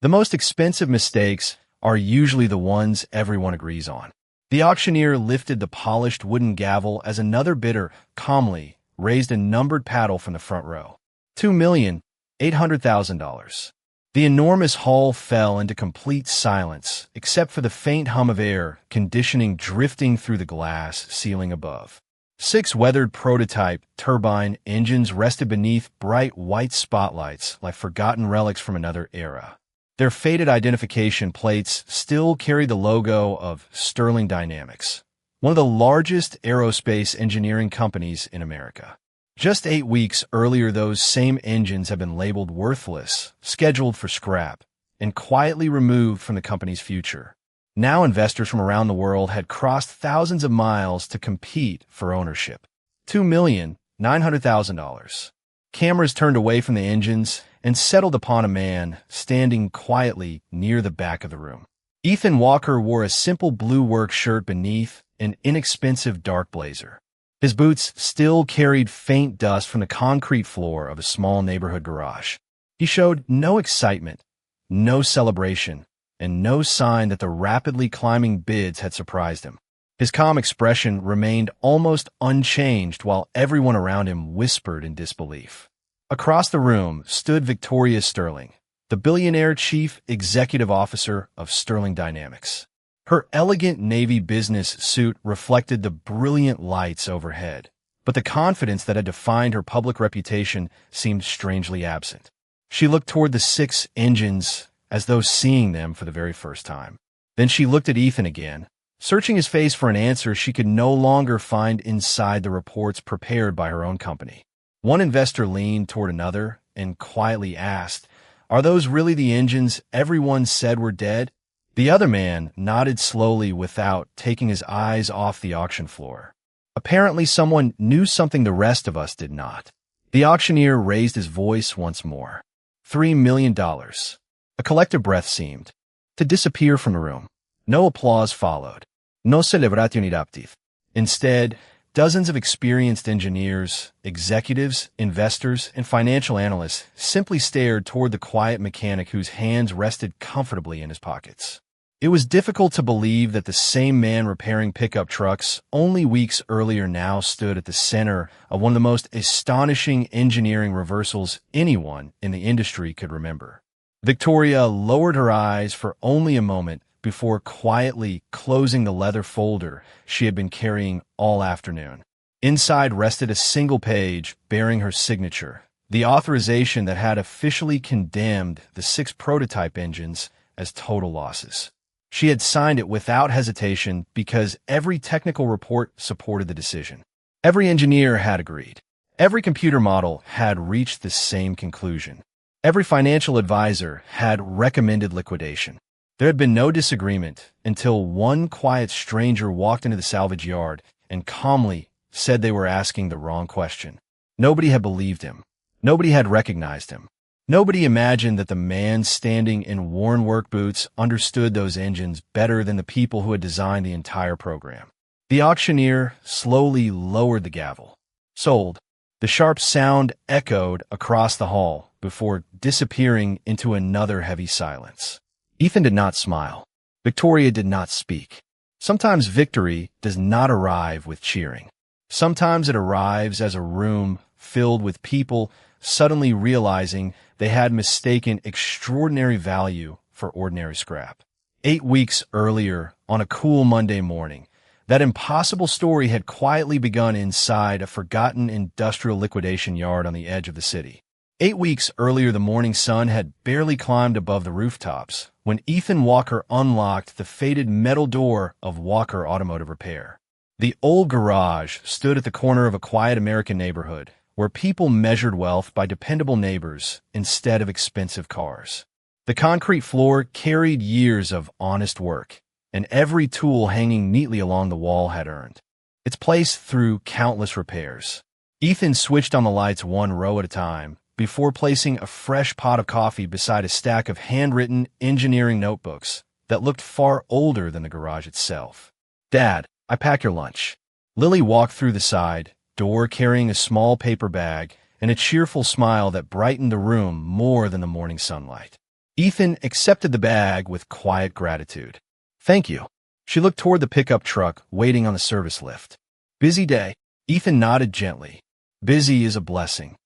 The most expensive mistakes are usually the ones everyone agrees on. The auctioneer lifted the polished wooden gavel as another bidder calmly raised a numbered paddle from the front row. $2,800,000. The enormous haul fell into complete silence, except for the faint hum of air conditioning drifting through the glass ceiling above. 6 weathered prototype turbine engines rested beneath bright white spotlights like forgotten relics from another era. Their faded identification plates still carry the logo of Sterling Dynamics, one of the largest aerospace engineering companies in America. Just 8 weeks earlier, those same engines have been labeled worthless, scheduled for scrap, and quietly removed from the company's future. Now investors from around the world had crossed thousands of miles to compete for ownership. $2,900,000. Cameras turned away from the engines and settled upon a man standing quietly near the back of the room. Ethan Walker wore a simple blue work shirt beneath an inexpensive dark blazer. His boots still carried faint dust from the concrete floor of a small neighborhood garage. He showed no excitement, no celebration, and no sign that the rapidly climbing bids had surprised him. His calm expression remained almost unchanged while everyone around him whispered in disbelief. Across the room stood Victoria Sterling, the billionaire chief executive officer of Sterling Dynamics. Her elegant navy business suit reflected the brilliant lights overhead, but the confidence that had defined her public reputation seemed strangely absent. She looked toward the 6 engines as though seeing them for the very first time. Then she looked at Ethan again, searching his face for an answer she could no longer find inside the reports prepared by her own company. One investor leaned toward another and quietly asked, "Are those really the engines everyone said were dead?" The other man nodded slowly without taking his eyes off the auction floor. Apparently someone knew something the rest of us did not. The auctioneer raised his voice once more. $3 million. A collective breath seemed to disappear from the room. No applause followed. No celebrazione d'aptiv. Instead, dozens of experienced engineers, executives, investors, and financial analysts simply stared toward the quiet mechanic whose hands rested comfortably in his pockets. It was difficult to believe that the same man repairing pickup trucks only weeks earlier now stood at the center of one of the most astonishing engineering reversals anyone in the industry could remember. Victoria lowered her eyes for only a moment before quietly closing the leather folder she had been carrying all afternoon. Inside rested a single page bearing her signature, the authorization that had officially condemned the 6 prototype engines as total losses. She had signed it without hesitation because every technical report supported the decision. Every engineer had agreed. Every computer model had reached the same conclusion. Every financial advisor had recommended liquidation. There had been no disagreement until one quiet stranger walked into the salvage yard and calmly said they were asking the wrong question. Nobody had believed him. Nobody had recognized him. Nobody imagined that the man standing in worn work boots understood those engines better than the people who had designed the entire program. The auctioneer slowly lowered the gavel. Sold. The sharp sound echoed across the hall before disappearing into another heavy silence. Ethan did not smile. Victoria did not speak. Sometimes victory does not arrive with cheering. Sometimes it arrives as a room filled with people suddenly realizing they had mistaken extraordinary value for ordinary scrap. 8 weeks earlier, on a cool Monday morning, that impossible story had quietly begun inside a forgotten industrial liquidation yard on the edge of the city. 8 weeks earlier, the morning sun had barely climbed above the rooftops when Ethan Walker unlocked the faded metal door of Walker Automotive Repair. The old garage stood at the corner of a quiet American neighborhood where people measured wealth by dependable neighbors instead of expensive cars. The concrete floor carried years of honest work, and every tool hanging neatly along the wall had earned its place through countless repairs. Ethan switched on the lights one row at a time before placing a fresh pot of coffee beside a stack of handwritten engineering notebooks that looked far older than the garage itself. "Dad, I pack your lunch." Lily walked through the side door carrying a small paper bag and a cheerful smile that brightened the room more than the morning sunlight. Ethan accepted the bag with quiet gratitude. Thank you. She looked toward the pickup truck waiting on the service lift. Busy day. Ethan nodded gently. Busy is a blessing.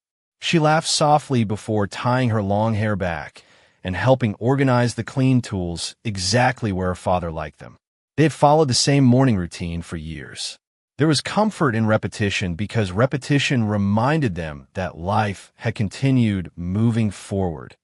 She laughed softly before tying her long hair back and helping organize the clean tools exactly where her father liked them. They had followed the same morning routine for years. There was comfort in repetition because repetition reminded them that life had continued moving forward,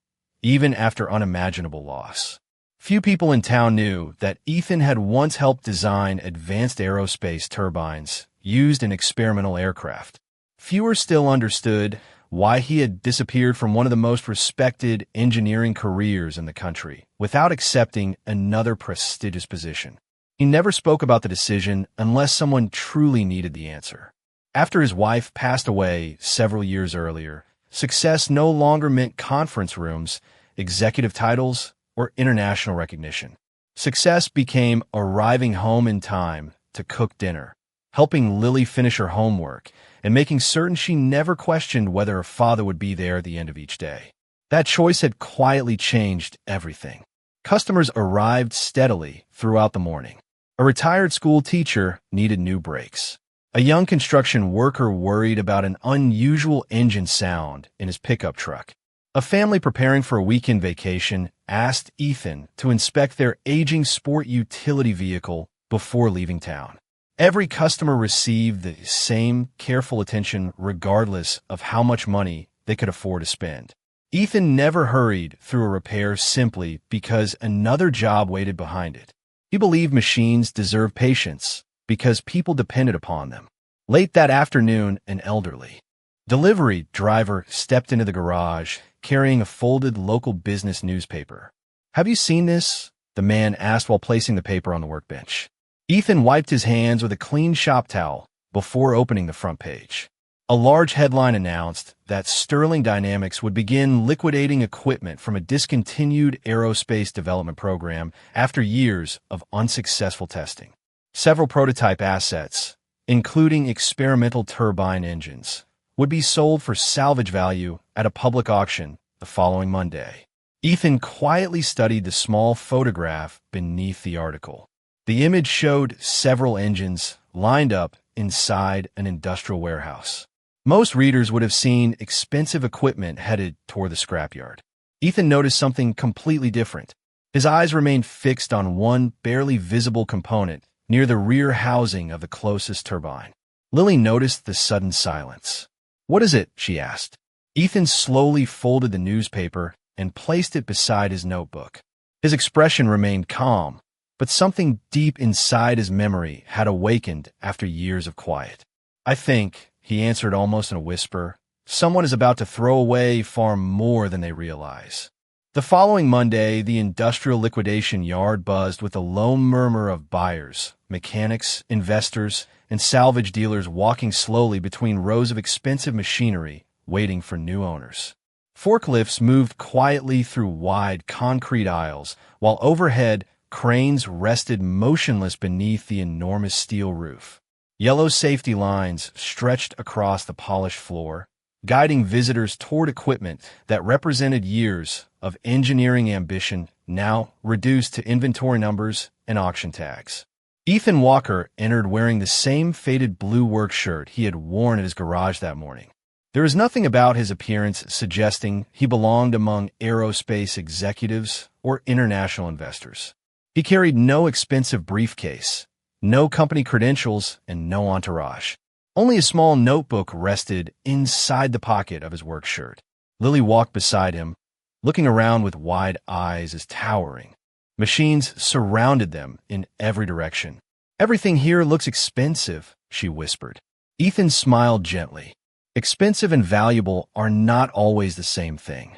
even after unimaginable loss. Few people in town knew that Ethan had once helped design advanced aerospace turbines used in experimental aircraft. Fewer still understood why he had disappeared from one of the most respected engineering careers in the country without accepting another prestigious position. He never spoke about the decision unless someone truly needed the answer. After his wife passed away several years earlier, success no longer meant conference rooms, executive titles, or international recognition. Success became arriving home in time to cook dinner, helping Lily finish her homework, and making certain she never questioned whether her father would be there at the end of each day. That choice had quietly changed everything. Customers arrived steadily throughout the morning. A retired school teacher needed new brakes. A young construction worker worried about an unusual engine sound in his pickup truck. A family preparing for a weekend vacation asked Ethan to inspect their aging sport utility vehicle before leaving town. Every customer received the same careful attention regardless of how much money they could afford to spend. Ethan never hurried through a repair simply because another job waited behind it. He believed machines deserve patience because people depended upon them. Late that afternoon, an elderly delivery driver stepped into the garage carrying a folded local business newspaper. "Have you seen this?" the man asked while placing the paper on the workbench. Ethan wiped his hands with a clean shop towel before opening the front page. A large headline announced that Sterling Dynamics would begin liquidating equipment from a discontinued aerospace development program after years of unsuccessful testing. Several prototype assets, including experimental turbine engines, would be sold for salvage value at a public auction the following Monday. Ethan quietly studied the small photograph beneath the article. The image showed several engines lined up inside an industrial warehouse. Most readers would have seen expensive equipment headed toward the scrapyard. Ethan noticed something completely different. His eyes remained fixed on one barely visible component near the rear housing of the closest turbine. Lily noticed the sudden silence. "What is it?" she asked. Ethan slowly folded the newspaper and placed it beside his notebook. His expression remained calm, but something deep inside his memory had awakened after years of quiet. "I think," he answered almost in a whisper, "someone is about to throw away far more than they realize." The following Monday, the industrial liquidation yard buzzed with a low murmur of buyers, mechanics, investors, and salvage dealers walking slowly between rows of expensive machinery, waiting for new owners. Forklifts moved quietly through wide concrete aisles, while overhead, cranes rested motionless beneath the enormous steel roof. Yellow safety lines stretched across the polished floor, guiding visitors toward equipment that represented years of engineering ambition now reduced to inventory numbers and auction tags. Ethan Walker entered wearing the same faded blue work shirt he had worn at his garage that morning. There was nothing about his appearance suggesting he belonged among aerospace executives or international investors. He carried no expensive briefcase, no company credentials, and no entourage. Only a small notebook rested inside the pocket of his work shirt. Lily walked beside him, looking around with wide eyes as towering. Machines surrounded them in every direction. "Everything here looks expensive," she whispered. Ethan smiled gently. Expensive and valuable are not always the same thing.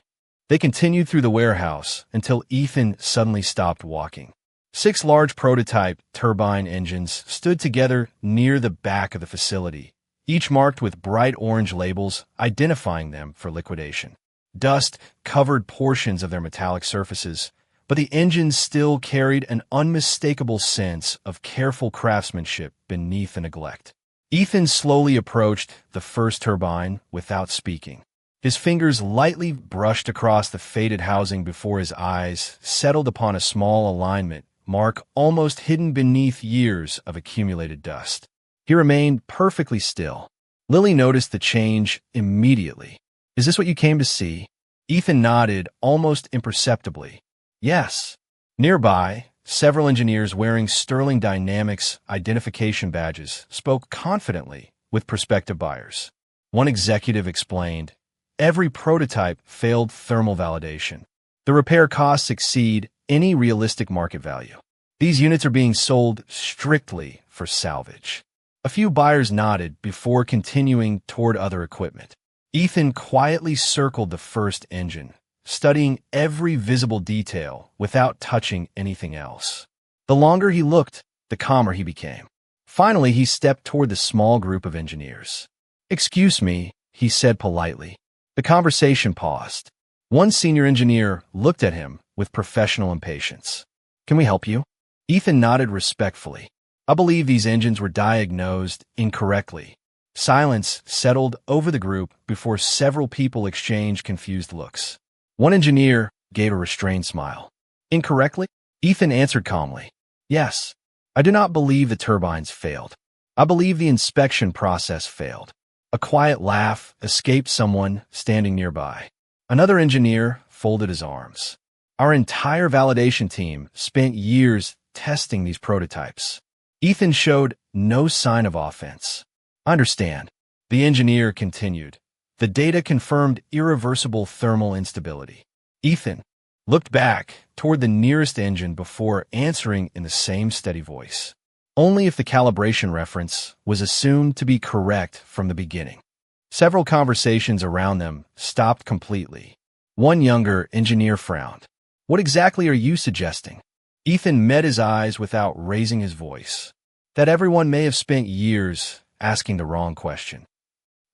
They continued through the warehouse until Ethan suddenly stopped walking. 6 large prototype turbine engines stood together near the back of the facility, each marked with bright orange labels identifying them for liquidation. Dust covered portions of their metallic surfaces, but the engines still carried an unmistakable sense of careful craftsmanship beneath the neglect. Ethan slowly approached the first turbine without speaking. His fingers lightly brushed across the faded housing before his eyes settled upon a small alignment mark almost hidden beneath years of accumulated dust. He remained perfectly still. Lily noticed the change immediately. "Is this what you came to see?" Ethan nodded almost imperceptibly. "Yes." Nearby, several engineers wearing Sterling Dynamics identification badges spoke confidently with prospective buyers. One executive explained, "Every prototype failed thermal validation. The repair costs exceed any realistic market value. These units are being sold strictly for salvage." A few buyers nodded before continuing toward other equipment. Ethan quietly circled the first engine, studying every visible detail without touching anything else. The longer he looked, the calmer he became. Finally, he stepped toward the small group of engineers. "Excuse me," he said politely. The conversation paused. One senior engineer looked at him with professional impatience. "Can we help you?" Ethan nodded respectfully. "I believe these engines were diagnosed incorrectly." Silence settled over the group before several people exchanged confused looks. One engineer gave a restrained smile. "Incorrectly?" Ethan answered calmly. "Yes. I do not believe the turbines failed. I believe the inspection process failed." A quiet laugh escaped someone standing nearby. Another engineer folded his arms. "Our entire validation team spent years testing these prototypes." Ethan showed no sign of offense. "I understand." The engineer continued. "The data confirmed irreversible thermal instability." Ethan looked back toward the nearest engine before answering in the same steady voice. "Only if the calibration reference was assumed to be correct from the beginning." Several conversations around them stopped completely. One younger engineer frowned. "What exactly are you suggesting?" Ethan met his eyes without raising his voice. "That everyone may have spent years asking the wrong question."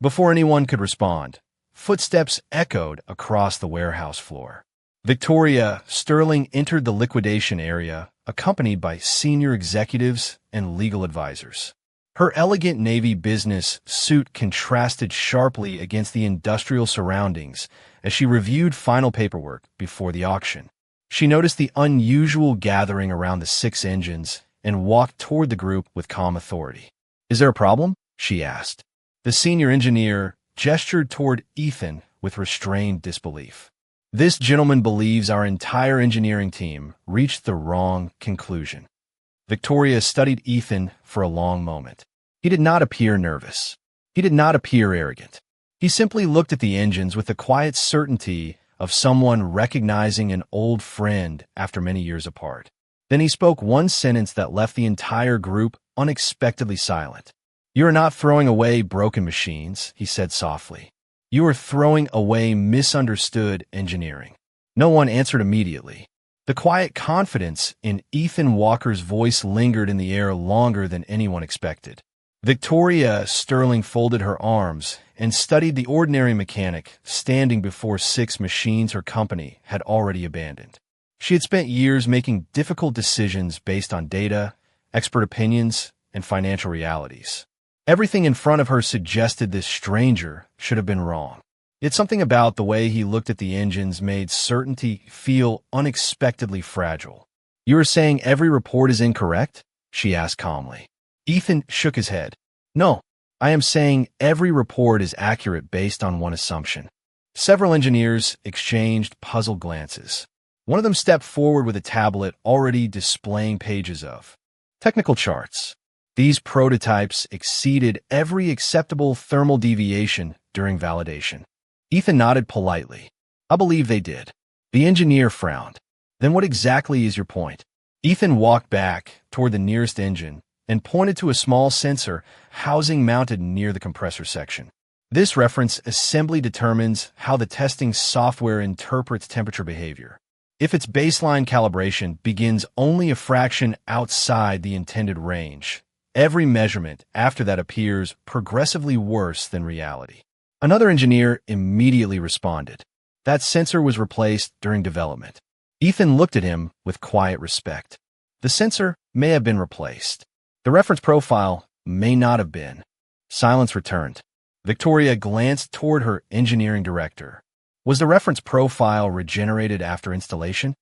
Before anyone could respond, footsteps echoed across the warehouse floor. Victoria Sterling entered the liquidation area, accompanied by senior executives and legal advisors. Her elegant navy business suit contrasted sharply against the industrial surroundings as she reviewed final paperwork before the auction. She noticed the unusual gathering around the 6 engines and walked toward the group with calm authority. "Is there a problem?" she asked. The senior engineer gestured toward Ethan with restrained disbelief. "This gentleman believes our entire engineering team reached the wrong conclusion." Victoria studied Ethan for a long moment. He did not appear nervous. He did not appear arrogant. He simply looked at the engines with the quiet certainty of someone recognizing an old friend after many years apart. Then he spoke one sentence that left the entire group unexpectedly silent. "You are not throwing away broken machines," he said softly. "You are throwing away misunderstood engineering." No one answered immediately. The quiet confidence in Ethan Walker's voice lingered in the air longer than anyone expected. Victoria Sterling folded her arms and studied the ordinary mechanic standing before 6 machines her company had already abandoned. She had spent years making difficult decisions based on data, expert opinions, and financial realities. Everything in front of her suggested this stranger should have been wrong. Yet something about the way he looked at the engines made certainty feel unexpectedly fragile. "You are saying every report is incorrect?" she asked calmly. Ethan shook his head. "No, I am saying every report is accurate based on one assumption." Several engineers exchanged puzzled glances. One of them stepped forward with a tablet already displaying pages of technical charts. These prototypes exceeded every acceptable thermal deviation during validation. Ethan nodded politely. "I believe they did." The engineer frowned. "Then what exactly is your point?" Ethan walked back toward the nearest engine and pointed to a small sensor housing mounted near the compressor section. This reference assembly determines how the testing software interprets temperature behavior. If its baseline calibration begins only a fraction outside the intended range, every measurement after that appears progressively worse than reality. Another engineer immediately responded. That sensor was replaced during development. Ethan looked at him with quiet respect. The sensor may have been replaced. The reference profile may not have been. Silence returned. Victoria glanced toward her engineering director. Was the reference profile regenerated after installation?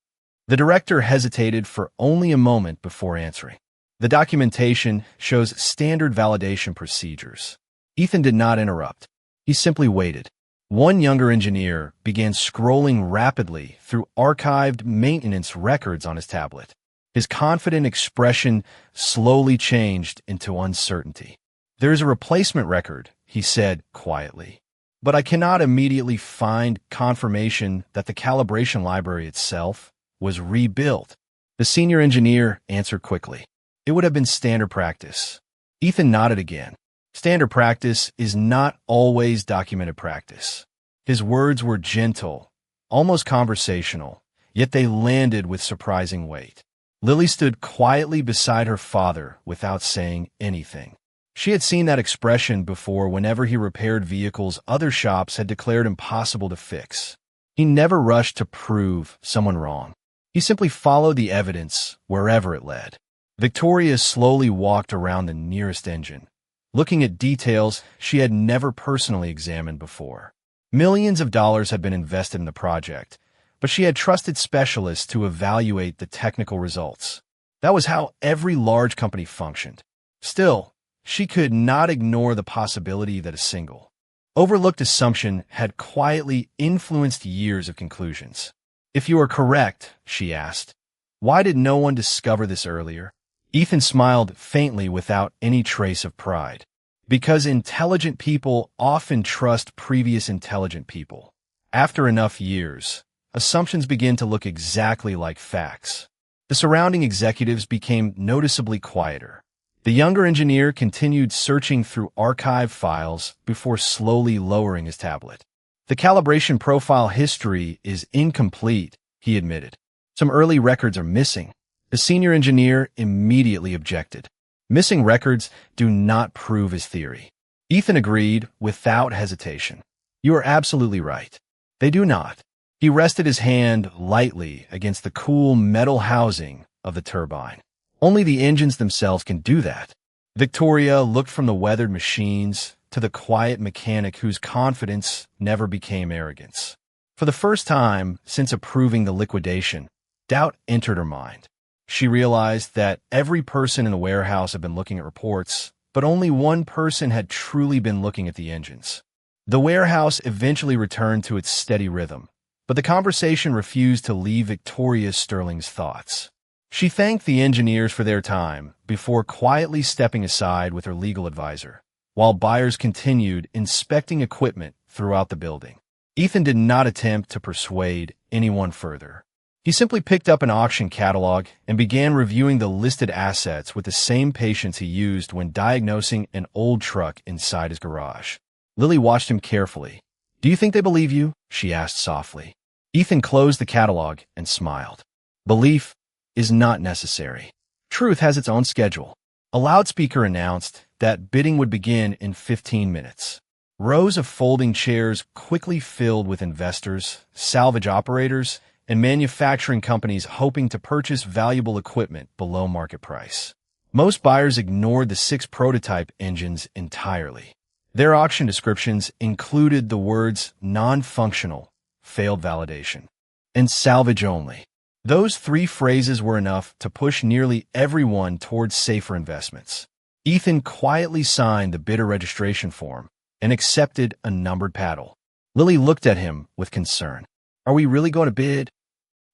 The director hesitated for only a moment before answering. The documentation shows standard validation procedures. Ethan did not interrupt. He simply waited. One younger engineer began scrolling rapidly through archived maintenance records on his tablet. His confident expression slowly changed into uncertainty. "There is a replacement record," he said quietly, "but I cannot immediately find confirmation that the calibration library itself was rebuilt." The senior engineer answered quickly. "It would have been standard practice." Ethan nodded again. Standard practice is not always documented practice. His words were gentle, almost conversational, yet they landed with surprising weight. Lily stood quietly beside her father without saying anything. She had seen that expression before whenever he repaired vehicles other shops had declared impossible to fix. He never rushed to prove someone wrong. He simply followed the evidence wherever it led. Victoria slowly walked around the nearest engine, looking at details she had never personally examined before. Millions of dollars had been invested in the project, but she had trusted specialists to evaluate the technical results. That was how every large company functioned. Still, she could not ignore the possibility that a single, overlooked assumption had quietly influenced years of conclusions. "If you are correct," she asked, "why did no one discover this earlier?" Ethan smiled faintly without any trace of pride. "Because intelligent people often trust previous intelligent people. After enough years, assumptions begin to look exactly like facts." The surrounding executives became noticeably quieter. The younger engineer continued searching through archive files before slowly lowering his tablet. "The calibration profile history is incomplete," he admitted. "Some early records are missing." The senior engineer immediately objected. "Missing records do not prove his theory." Ethan agreed without hesitation. "You are absolutely right. They do not." He rested his hand lightly against the cool metal housing of the turbine. "Only the engines themselves can do that." Victoria looked from the weathered machines to the quiet mechanic whose confidence never became arrogance. For the first time since approving the liquidation, doubt entered her mind. She realized that every person in the warehouse had been looking at reports, but only one person had truly been looking at the engines. The warehouse eventually returned to its steady rhythm, but the conversation refused to leave Victoria Sterling's thoughts. She thanked the engineers for their time before quietly stepping aside with her legal advisor, while buyers continued inspecting equipment throughout the building. Ethan did not attempt to persuade anyone further. He simply picked up an auction catalog and began reviewing the listed assets with the same patience he used when diagnosing an old truck inside his garage. Lily watched him carefully. "Do you think they believe you?" she asked softly. Ethan closed the catalog and smiled. "Belief is not necessary. Truth has its own schedule." A loudspeaker announced that bidding would begin in 15 minutes. Rows of folding chairs quickly filled with investors, salvage operators, and manufacturing companies hoping to purchase valuable equipment below market price. Most buyers ignored the 6 prototype engines entirely. Their auction descriptions included the words non-functional, failed validation, and salvage only. Those 3 phrases were enough to push nearly everyone towards safer investments. Ethan quietly signed the bidder registration form and accepted a numbered paddle. Lily looked at him with concern. "Are we really going to bid?"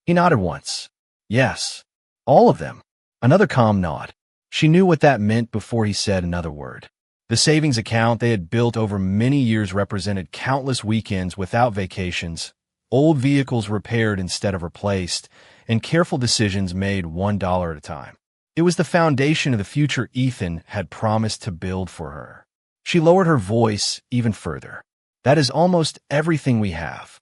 He nodded once. "Yes. All of them." Another calm nod. She knew what that meant before he said another word. The savings account they had built over many years represented countless weekends without vacations, old vehicles repaired instead of replaced, and careful decisions made $1 at a time. It was the foundation of the future Ethan had promised to build for her. She lowered her voice even further. "That is almost everything we have."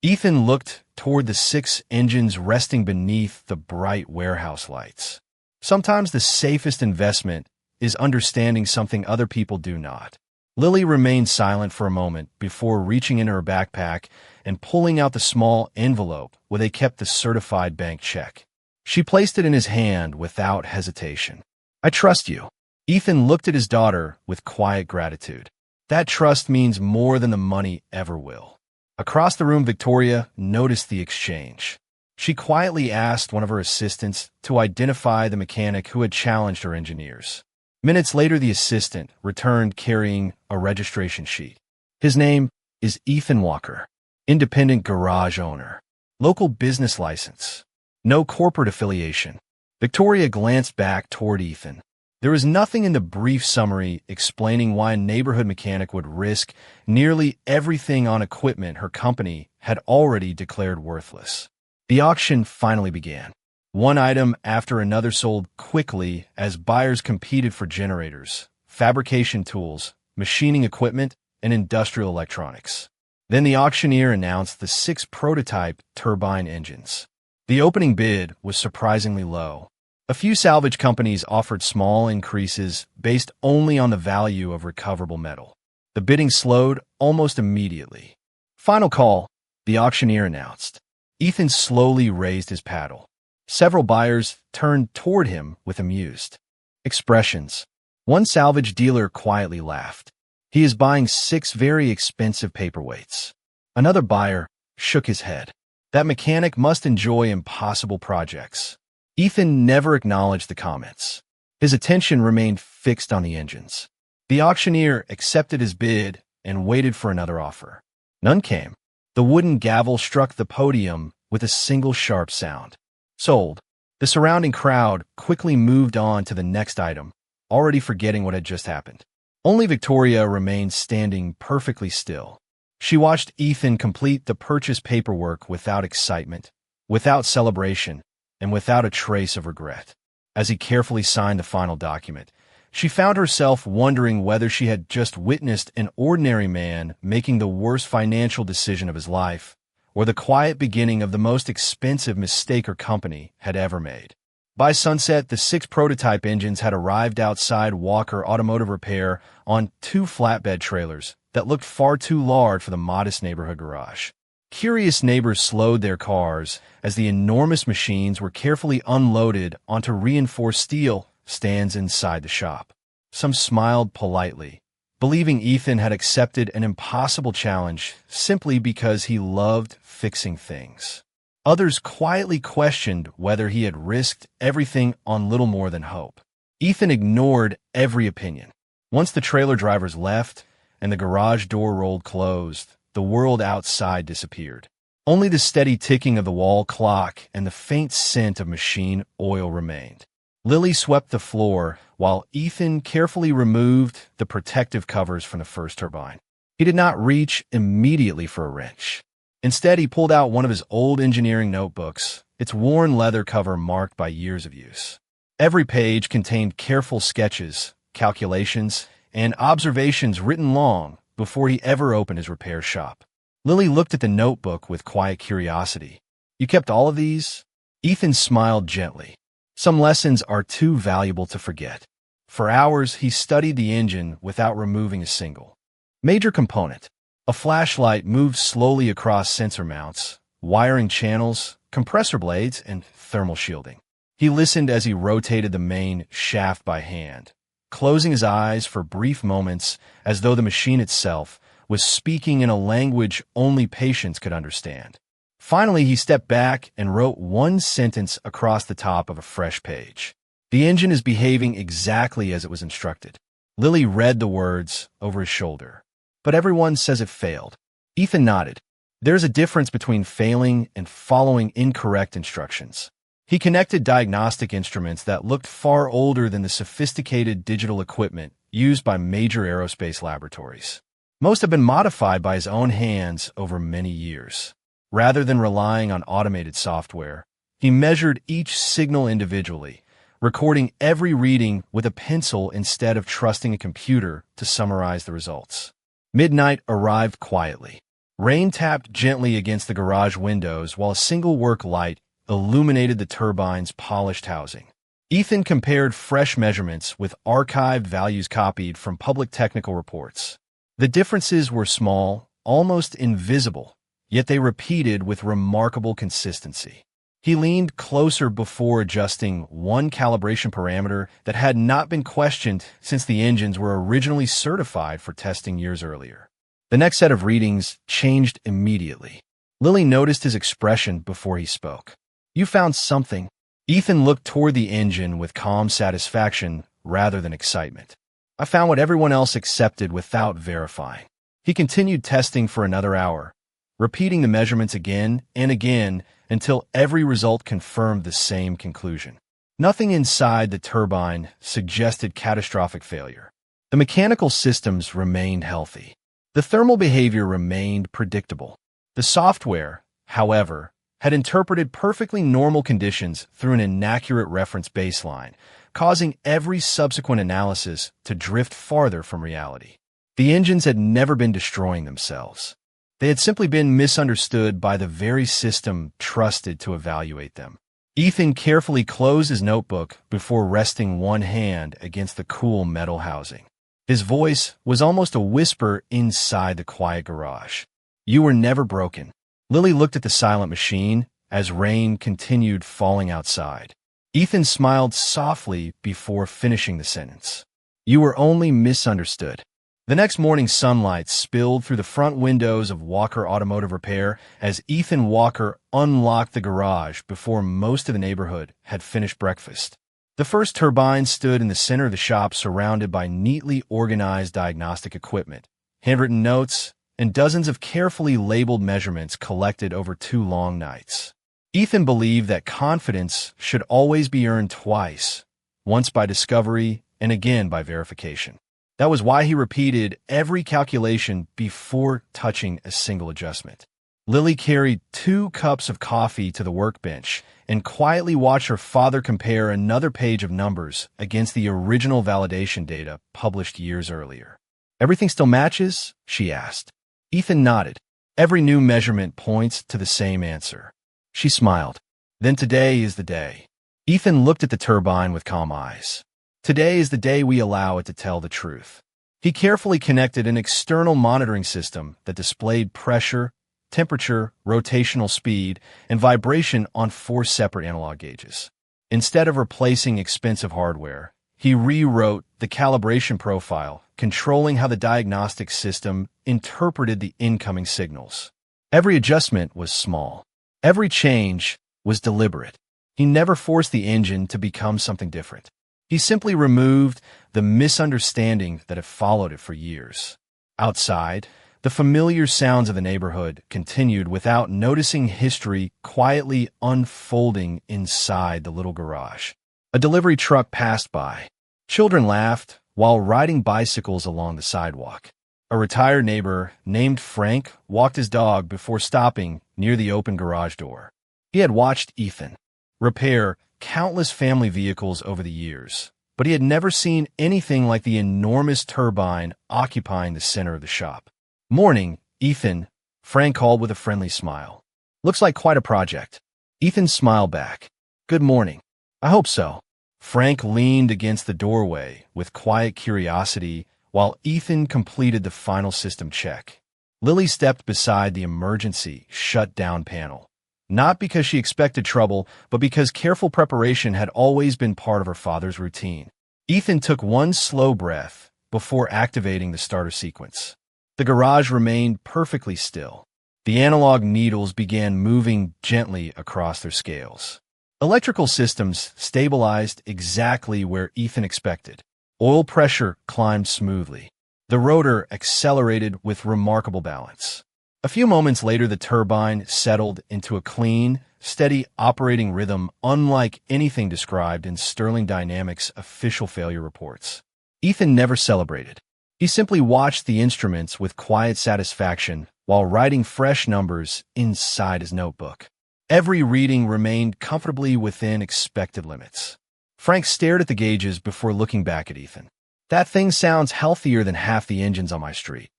Ethan looked toward the 6 engines resting beneath the bright warehouse lights. Sometimes the safest investment is understanding something other people do not. Lily remained silent for a moment before reaching into her backpack and pulling out the small envelope where they kept the certified bank check. She placed it in his hand without hesitation. "I trust you." Ethan looked at his daughter with quiet gratitude. That trust means more than the money ever will. Across the room, Victoria noticed the exchange. She quietly asked one of her assistants to identify the mechanic who had challenged her engineers. Minutes later, the assistant returned carrying a registration sheet. His name is Ethan Walker, independent garage owner, local business license, no corporate affiliation. Victoria glanced back toward Ethan. There was nothing in the brief summary explaining why a neighborhood mechanic would risk nearly everything on equipment her company had already declared worthless. The auction finally began. One item after another sold quickly as buyers competed for generators, fabrication tools, machining equipment, and industrial electronics. Then the auctioneer announced the 6 prototype turbine engines. The opening bid was surprisingly low. A few salvage companies offered small increases based only on the value of recoverable metal. The bidding slowed almost immediately. Final call, the auctioneer announced. Ethan slowly raised his paddle. Several buyers turned toward him with amused expressions. One salvage dealer quietly laughed. He is buying 6 very expensive paperweights. Another buyer shook his head. That mechanic must enjoy impossible projects. Ethan never acknowledged the comments. His attention remained fixed on the engines. The auctioneer accepted his bid and waited for another offer. None came. The wooden gavel struck the podium with a single sharp sound. Sold. The surrounding crowd quickly moved on to the next item, already forgetting what had just happened. Only Victoria remained standing perfectly still. She watched Ethan complete the purchase paperwork without excitement, without celebration, and without a trace of regret. As he carefully signed the final document, she found herself wondering whether she had just witnessed an ordinary man making the worst financial decision of his life, or the quiet beginning of the most expensive mistake her company had ever made. By sunset, the 6 prototype engines had arrived outside Walker Automotive Repair on 2 flatbed trailers that looked far too large for the modest neighborhood garage. Curious neighbors slowed their cars as the enormous machines were carefully unloaded onto reinforced steel stands inside the shop. Some smiled politely, believing Ethan had accepted an impossible challenge simply because he loved fixing things. Others quietly questioned whether he had risked everything on little more than hope. Ethan ignored every opinion. Once the trailer drivers left and the garage door rolled closed, the world outside disappeared. Only the steady ticking of the wall clock and the faint scent of machine oil remained. Lily swept the floor while Ethan carefully removed the protective covers from the first turbine. He did not reach immediately for a wrench. Instead, he pulled out one of his old engineering notebooks, its worn leather cover marked by years of use. Every page contained careful sketches, calculations, and observations written long before he ever opened his repair shop. Lily looked at the notebook with quiet curiosity. "You kept all of these?" Ethan smiled gently. "Some lessons are too valuable to forget." For hours, he studied the engine without removing a single major component. A flashlight moved slowly across sensor mounts, wiring channels, compressor blades, and thermal shielding. He listened as he rotated the main shaft by hand, closing his eyes for brief moments as though the machine itself was speaking in a language only patience could understand. Finally, he stepped back and wrote one sentence across the top of a fresh page. "The engine is behaving exactly as it was instructed." Lily read the words over his shoulder. "But everyone says it failed." Ethan nodded. "There's a difference between failing and following incorrect instructions." He connected diagnostic instruments that looked far older than the sophisticated digital equipment used by major aerospace laboratories. Most have been modified by his own hands over many years. Rather than relying on automated software, he measured each signal individually, recording every reading with a pencil instead of trusting a computer to summarize the results. Midnight arrived quietly. Rain tapped gently against the garage windows while a single work light illuminated the turbine's polished housing. Ethan compared fresh measurements with archived values copied from public technical reports. The differences were small, almost invisible, yet they repeated with remarkable consistency. He leaned closer before adjusting one calibration parameter that had not been questioned since the engines were originally certified for testing years earlier. The next set of readings changed immediately. Lily noticed his expression before he spoke. "You found something." Ethan looked toward the engine with calm satisfaction rather than excitement. "I found what everyone else accepted without verifying." He continued testing for another hour, repeating the measurements again and again until every result confirmed the same conclusion. Nothing inside the turbine suggested catastrophic failure. The mechanical systems remained healthy. The thermal behavior remained predictable. The software, however, had interpreted perfectly normal conditions through an inaccurate reference baseline, causing every subsequent analysis to drift farther from reality. The engines had never been destroying themselves. They had simply been misunderstood by the very system trusted to evaluate them. Ethan carefully closed his notebook before resting one hand against the cool metal housing. His voice was almost a whisper inside the quiet garage. "You were never broken." Lily looked at the silent machine as rain continued falling outside. Ethan smiled softly before finishing the sentence. "You were only misunderstood." The next morning, sunlight spilled through the front windows of Walker Automotive Repair as Ethan Walker unlocked the garage before most of the neighborhood had finished breakfast. The first turbine stood in the center of the shop, surrounded by neatly organized diagnostic equipment, handwritten notes, and dozens of carefully labeled measurements collected over 2 long nights. Ethan believed that confidence should always be earned twice, once by discovery and again by verification. That was why he repeated every calculation before touching a single adjustment. Lily carried 2 cups of coffee to the workbench and quietly watched her father compare another page of numbers against the original validation data published years earlier. "Everything still matches?" she asked. Ethan nodded. "Every new measurement points to the same answer." She smiled. "Then today is the day." Ethan looked at the turbine with calm eyes. "Today is the day we allow it to tell the truth." He carefully connected an external monitoring system that displayed pressure, temperature, rotational speed, and vibration on 4 separate analog gauges. Instead of replacing expensive hardware, he rewrote the calibration profile, controlling how the diagnostic system interpreted the incoming signals. Every adjustment was small. Every change was deliberate. He never forced the engine to become something different. He simply removed the misunderstanding that had followed it for years. Outside, the familiar sounds of the neighborhood continued without noticing history quietly unfolding inside the little garage. A delivery truck passed by. Children laughed while riding bicycles along the sidewalk. A retired neighbor named Frank walked his dog before stopping near the open garage door. He had watched Ethan repair countless family vehicles over the years, but he had never seen anything like the enormous turbine occupying the center of the shop. "Morning, Ethan," Frank called with a friendly smile. "Looks like quite a project." Ethan smiled back. "Good morning." "I hope so." Frank leaned against the doorway with quiet curiosity while Ethan completed the final system check. Lily stepped beside the emergency shutdown panel, not because she expected trouble, but because careful preparation had always been part of her father's routine. Ethan took one slow breath before activating the starter sequence. The garage remained perfectly still. The analog needles began moving gently across their scales. Electrical systems stabilized exactly where Ethan expected. Oil pressure climbed smoothly. The rotor accelerated with remarkable balance. A few moments later, the turbine settled into a clean, steady operating rhythm unlike anything described in Sterling Dynamics' official failure reports. Ethan never celebrated. He simply watched the instruments with quiet satisfaction while writing fresh numbers inside his notebook. Every reading remained comfortably within expected limits. Frank stared at the gauges before looking back at Ethan. "That thing sounds healthier than half the engines on my street."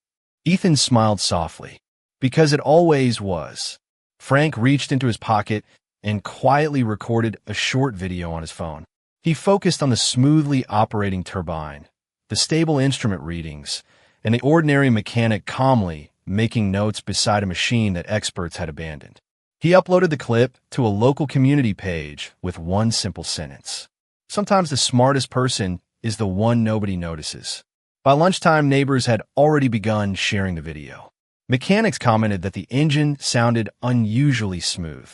Ethan smiled softly. "Because it always was." Frank reached into his pocket and quietly recorded a short video on his phone. He focused on the smoothly operating turbine, the stable instrument readings, and the ordinary mechanic calmly making notes beside a machine that experts had abandoned. He uploaded the clip to a local community page with one simple sentence. Sometimes the smartest person is the one nobody notices. By lunchtime, neighbors had already begun sharing the video. Mechanics commented that the engine sounded unusually smooth.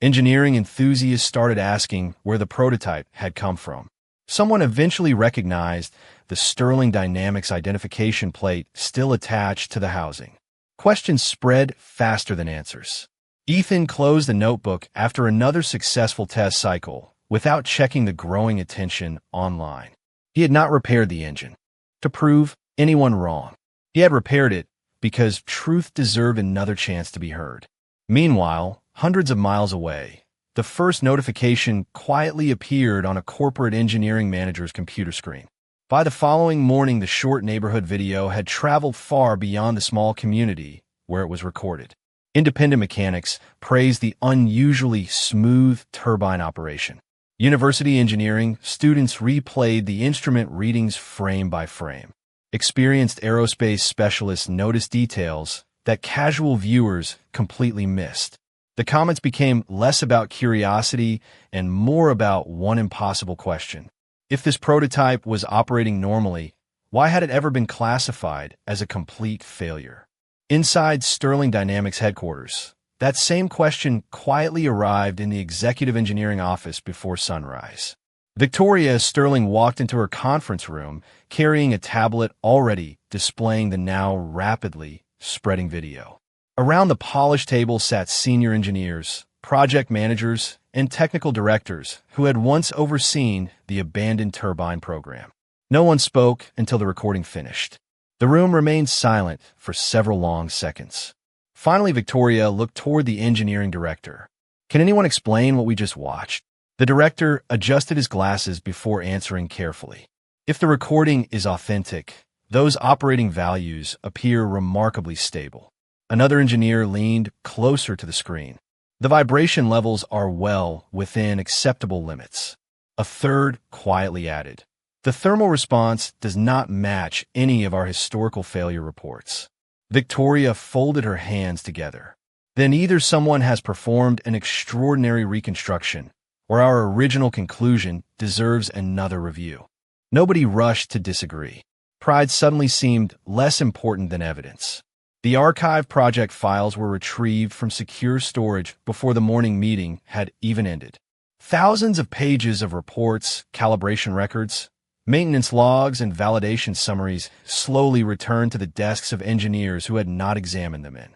Engineering enthusiasts started asking where the prototype had come from. Someone eventually recognized the Sterling Dynamics identification plate still attached to the housing. Questions spread faster than answers. Ethan closed the notebook after another successful test cycle without checking the growing attention online. He had not repaired the engine to prove anyone wrong. He had repaired it because truth deserved another chance to be heard. Meanwhile, hundreds of miles away, the first notification quietly appeared on a corporate engineering manager's computer screen. By the following morning, the short neighborhood video had traveled far beyond the small community where it was recorded. Independent mechanics praised the unusually smooth turbine operation. University engineering students replayed the instrument readings frame by frame. Experienced aerospace specialists noticed details that casual viewers completely missed. The comments became less about curiosity and more about one impossible question. If this prototype was operating normally, why had it ever been classified as a complete failure? Inside Sterling Dynamics headquarters, that same question quietly arrived in the executive engineering office before sunrise. Victoria Sterling walked into her conference room carrying a tablet already displaying the now rapidly spreading video. Around the polished table sat senior engineers, project managers, and technical directors who had once overseen the abandoned turbine program. No one spoke until the recording finished. The room remained silent for several long seconds. Finally, Victoria looked toward the engineering director. "Can anyone explain what we just watched?" The director adjusted his glasses before answering carefully. "If the recording is authentic, those operating values appear remarkably stable." Another engineer leaned closer to the screen. "The vibration levels are well within acceptable limits." A third quietly added, "The thermal response does not match any of our historical failure reports." Victoria folded her hands together. "Then either someone has performed an extraordinary reconstruction, or our original conclusion deserves another review." Nobody rushed to disagree. Pride suddenly seemed less important than evidence. The archive project files were retrieved from secure storage before the morning meeting had even ended. Thousands of pages of reports, calibration records, maintenance logs, and validation summaries slowly returned to the desks of engineers who had not examined them in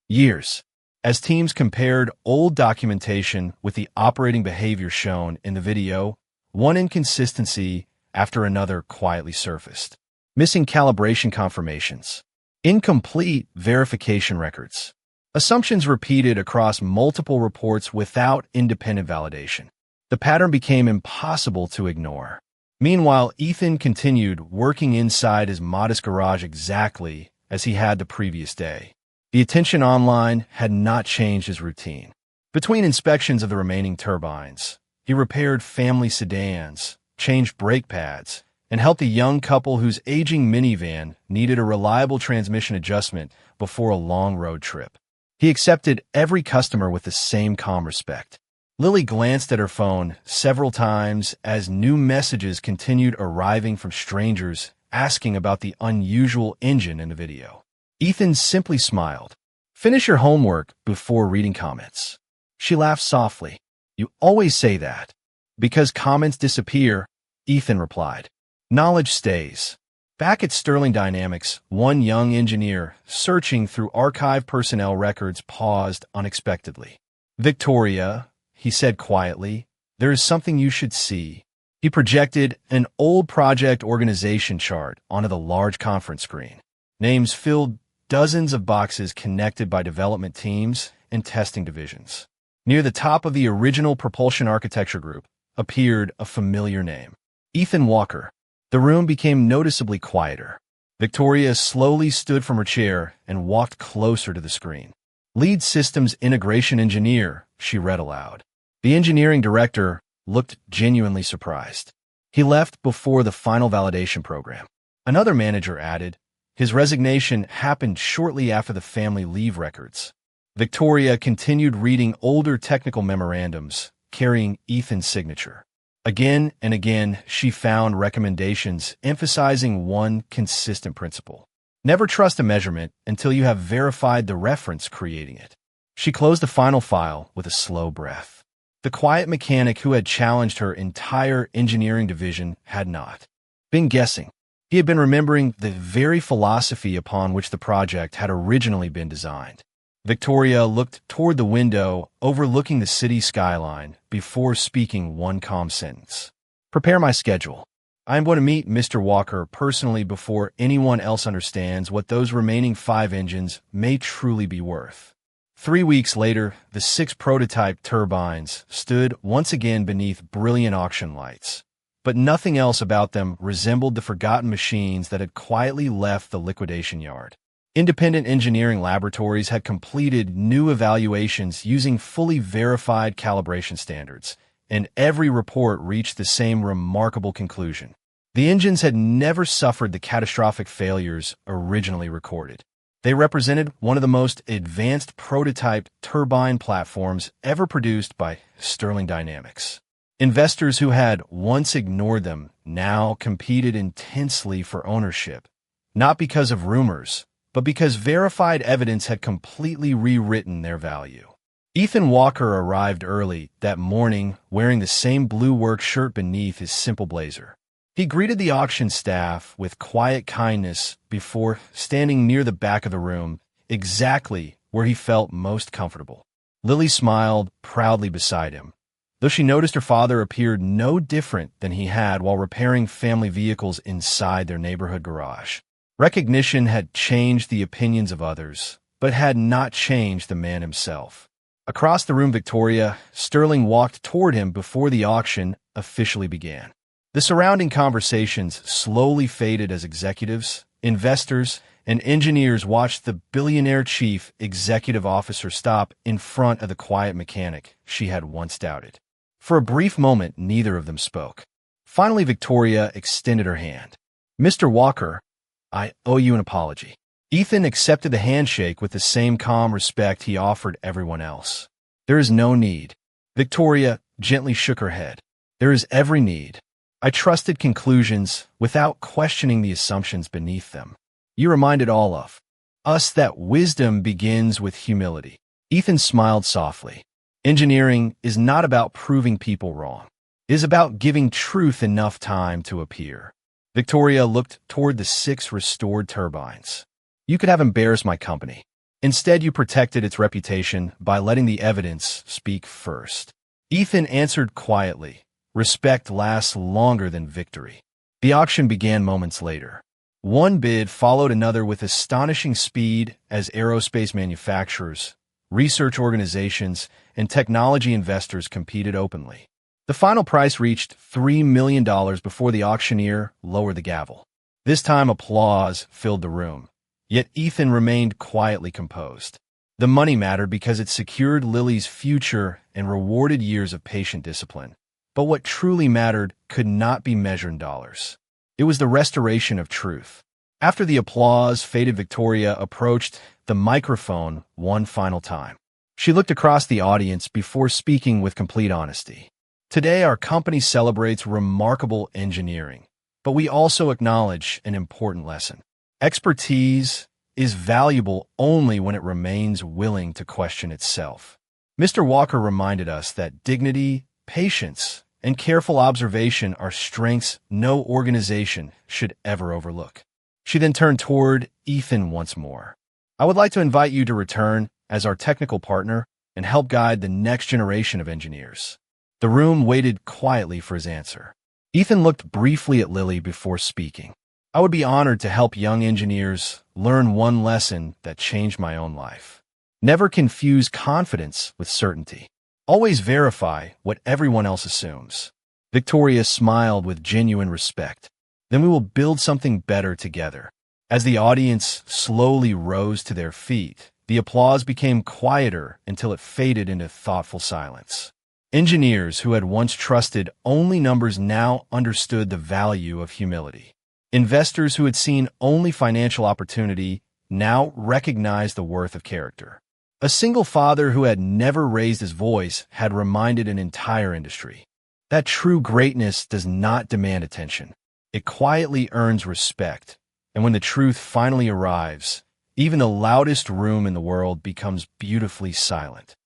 years. As teams compared old documentation with the operating behavior shown in the video, one inconsistency after another quietly surfaced. Missing calibration confirmations. Incomplete verification records. Assumptions repeated across multiple reports without independent validation. The pattern became impossible to ignore. Meanwhile, Ethan continued working inside his modest garage exactly as he had the previous day. The attention online had not changed his routine. Between inspections of the remaining turbines, he repaired family sedans, changed brake pads, and helped a young couple whose aging minivan needed a reliable transmission adjustment before a long road trip. He accepted every customer with the same calm respect. Lily glanced at her phone several times as new messages continued arriving from strangers asking about the unusual engine in the video. Ethan simply smiled. "Finish your homework before reading comments." She laughed softly. "You always say that." "Because comments disappear," Ethan replied. "Knowledge stays." Back at Sterling Dynamics, one young engineer searching through archive personnel records paused unexpectedly. "Victoria," he said quietly, "there is something you should see." He projected an old project organization chart onto the large conference screen. Names filled dozens of boxes connected by development teams and testing divisions. Near the top of the original propulsion architecture group appeared a familiar name: Ethan Walker. The room became noticeably quieter. Victoria slowly stood from her chair and walked closer to the screen. "Lead Systems Integration Engineer," she read aloud. The engineering director looked genuinely surprised. "He left before the final validation program." Another manager added, "His resignation happened shortly after the family leave records." Victoria continued reading older technical memorandums, carrying Ethan's signature. Again and again, she found recommendations emphasizing one consistent principle. Never trust a measurement until you have verified the reference creating it. She closed the final file with a slow breath. The quiet mechanic who had challenged her entire engineering division had not been guessing. He had been remembering the very philosophy upon which the project had originally been designed. Victoria looked toward the window overlooking the city skyline before speaking one calm sentence. Prepare my schedule. I am going to meet Mr. Walker personally before anyone else understands what those remaining 5 engines may truly be worth. 3 weeks later, the 6 prototype turbines stood once again beneath brilliant auction lights. But nothing else about them resembled the forgotten machines that had quietly left the liquidation yard. Independent engineering laboratories had completed new evaluations using fully verified calibration standards, and every report reached the same remarkable conclusion. The engines had never suffered the catastrophic failures originally recorded. They represented one of the most advanced prototype turbine platforms ever produced by Sterling Dynamics. Investors who had once ignored them now competed intensely for ownership, not because of rumors, but because verified evidence had completely rewritten their value. Ethan Walker arrived early that morning wearing the same blue work shirt beneath his simple blazer. He greeted the auction staff with quiet kindness before standing near the back of the room, exactly where he felt most comfortable. Lily smiled proudly beside him, though she noticed her father appeared no different than he had while repairing family vehicles inside their neighborhood garage. Recognition had changed the opinions of others, but had not changed the man himself. Across the room, Victoria, Sterling walked toward him before the auction officially began. The surrounding conversations slowly faded as executives, investors, and engineers watched the billionaire chief executive officer stop in front of the quiet mechanic she had once doubted. For a brief moment, neither of them spoke. Finally, Victoria extended her hand. "Mr. Walker, I owe you an apology." Ethan accepted the handshake with the same calm respect he offered everyone else. "There is no need." Victoria gently shook her head. "There is every need. I trusted conclusions without questioning the assumptions beneath them. You reminded all of us that wisdom begins with humility." Ethan smiled softly. "Engineering is not about proving people wrong. It is about giving truth enough time to appear." Victoria looked toward the 6 restored turbines. "You could have embarrassed my company. Instead, you protected its reputation by letting the evidence speak first." Ethan answered quietly, "Respect lasts longer than victory." The auction began moments later. One bid followed another with astonishing speed as aerospace manufacturers, research organizations, and technology investors competed openly. The final price reached $3 million before the auctioneer lowered the gavel. This time applause filled the room, yet Ethan remained quietly composed. The money mattered because it secured Lily's future and rewarded years of patient discipline. But what truly mattered could not be measured in dollars. It was the restoration of truth. After the applause faded, Victoria approached the microphone one final time. She looked across the audience before speaking with complete honesty. "Today, our company celebrates remarkable engineering, but we also acknowledge an important lesson. Expertise is valuable only when it remains willing to question itself." Mr. Walker reminded us that dignity, patience, and careful observation are strengths no organization should ever overlook. She then turned toward Ethan once more. "I would like to invite you to return as our technical partner and help guide the next generation of engineers." The room waited quietly for his answer. Ethan looked briefly at Lily before speaking. "I would be honored to help young engineers learn one lesson that changed my own life. Never confuse confidence with certainty. Always verify what everyone else assumes." Victoria smiled with genuine respect. "Then we will build something better together." As the audience slowly rose to their feet, the applause became quieter until it faded into thoughtful silence. Engineers who had once trusted only numbers now understood the value of humility. Investors who had seen only financial opportunity now recognized the worth of character. A single father who had never raised his voice had reminded an entire industry that true greatness does not demand attention. It quietly earns respect, and when the truth finally arrives, even the loudest room in the world becomes beautifully silent.